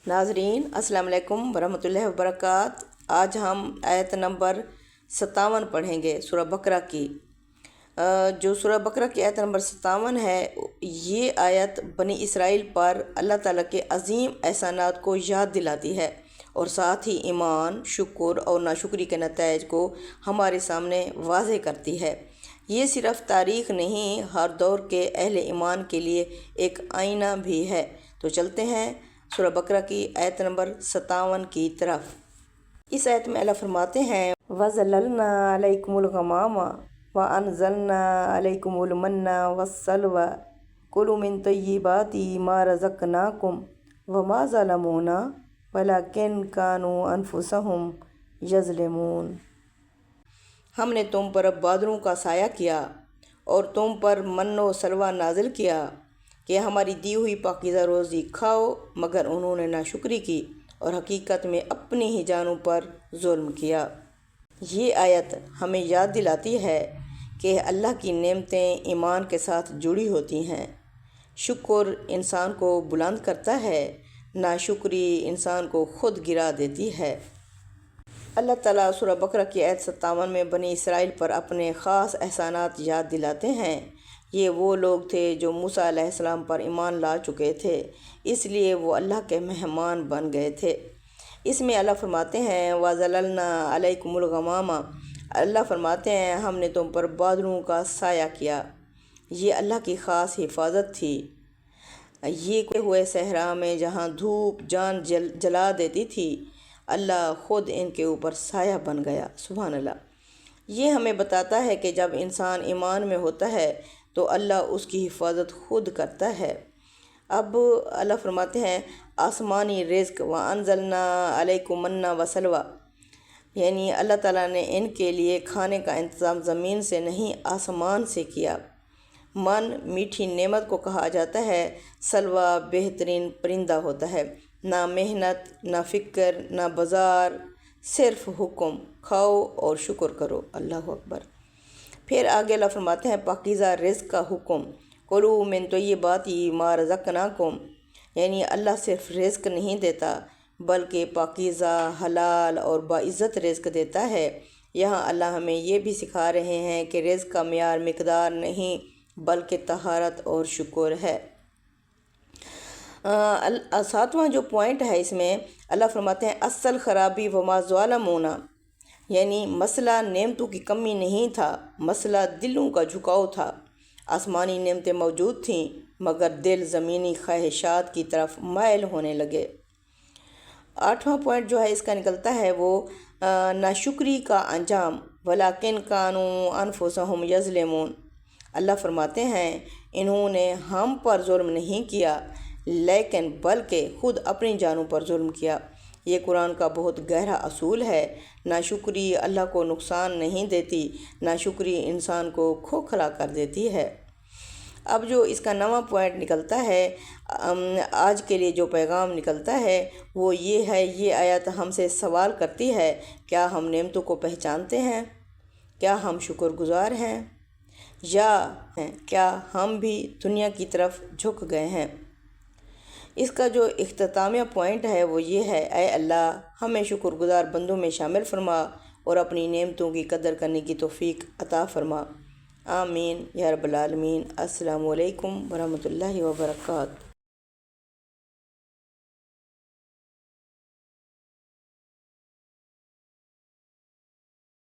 नाजरीन अस्सलाम वालेकुम वरहमतुल्लाहि वबरकात। आज हम आयत नंबर 57 पढ़ेंगे सूरह बकरा की। जो सूरह बकरा की आयत नंबर 57 है, ये आयत बनी इसराइल पर अल्लाह ताला के अज़ीम एहसानात को याद दिलाती है और साथ ही ईमान, शुक्र और नाशुक्री के नताइज को हमारे सामने वाज़ेह करती है। ये सिर्फ़ तारीख़ नहीं, हर दौर के अहले ईमान के लिए एक आईना भी है। तो चलते हैं सूरह बकरा की आयत नंबर 57 की तरफ। इस आयत में अल्लाह फरमाते हैं, वज़ल्ललना अलैकुमुल गमामा व अनज़लना अलैकुमुल मन्ना वस्सलवा कुलू मिन तय्यिबाति मा रज़क़नाकुम व मा ज़लमूना वलाकिन कानू अनफुसहुम यज़लिमून। हमने तुम पर बादलों का साया किया और तुम पर मन्नो सलवा नाजिल किया कि हमारी दी हुई पाकीज़ा रोज़ी खाओ, मगर उन्होंने नाशुक्री की और हकीकत में अपनी ही जानों पर जुल्म किया। ये आयत हमें याद दिलाती है कि अल्लाह की नेमतें ईमान के साथ जुड़ी होती हैं। शुक्र इंसान को बुलंद करता है, नाशुक्री इंसान को खुद गिरा देती है। अल्लाह ताला सूरह बकरा की आयत 57 में बनी इसराइल पर अपने ख़ास एहसानात याद दिलाते हैं। ये वो लोग थे जो मूसा अलैहिस्सलाम पर ईमान ला चुके थे, इसलिए वो अल्लाह के मेहमान बन गए थे। इसमें अल्लाह फरमाते हैं, वज़ल्ललना अलैकुमुल गमामा। अल्लाह फरमाते हैं, हमने तुम पर बादलों का साया किया। ये अल्लाह की ख़ास हिफाजत थी। ये हुए सहरा में जहाँ धूप जान जला देती थी, अल्लाह ख़ुद इनके ऊपर साया बन गया। सुभान अल्लाह। ये हमें बताता है कि जब इंसान ईमान में होता है तो अल्लाह उसकी हिफाजत खुद करता है। अब अल्लाह फरमाते हैं, आसमानी रिज़्क़ व अनज़लना अलैकुम मन्ना व सलवा, यानी अल्लाह ताला ने इनके लिए खाने का इंतज़ाम ज़मीन से नहीं आसमान से किया। मन मीठी नेमत को कहा जाता है। सलवा बेहतरीन परिंदा होता है। ना मेहनत, ना फ़िक्र, ना बाज़ार, सिर्फ़ हुक्म, खाओ और शुक्र करो। अल्लाह अकबर। फिर आगे अल्लाह फरमाते हैं, पाकीज़ा रिज़्क़ का हुक्म, कुलू मिन तय्यिबाति मा रज़क़नाकुम, यानी अल्लाह सिर्फ़ रिज़्क़ नहीं देता बल्कि पाकीज़ा, हलाल और बाइज़्ज़त रिज़्क़ देता है। यहाँ अल्लाह हमें ये भी सिखा रहे हैं कि रिज़्क़ का मियार मिक़दार नहीं बल्कि तहारत और शुक्र है। सातवां जो पॉइंट है, इसमें अल्लाह फरमाते हैं, असल ख़राबी व मा ज़लमूना, यानी मसला नेमतों की कमी नहीं था, मसला दिलों का झुकाव था। आसमानी नेमतें मौजूद थीं मगर दिल ज़मीनी ख्वाहिशात की तरफ माइल होने लगे। आठवां पॉइंट जो है इसका निकलता है वो नाशुक्री का अंजाम, वलाकिन कानू अनफुसहुम यज़लिमून। अल्लाह फरमाते हैं, इन्होंने हम पर जुल्म नहीं किया लेकिन बल्कि ख़ुद अपनी जानों पर जुल्म किया। ये कुरान का बहुत गहरा असूल है। नाशुक्री अल्लाह को नुकसान नहीं देती, नाशुक्री इंसान को खोखला कर देती है। अब जो इसका नवा पॉइंट निकलता है, आज के लिए जो पैगाम निकलता है वो ये है, ये आयत हमसे सवाल करती है, क्या हम नेमतों को पहचानते हैं? क्या हम शुक्रगुज़ार हैं? या क्या हम भी दुनिया की तरफ झुक गए हैं? इसका जो इख्तितामिया पॉइंट है वो ये है, ऐ अल्लाह हमें शुक्रगुज़ार बंदों में शामिल फरमा और अपनी नेमतों की कदर करने की तौफ़ीक अता फरमा। आमीन या रब्बल आलमीन। अस्सलामु अलैकुम वरहमतुल्लाहि वबरकातुहू।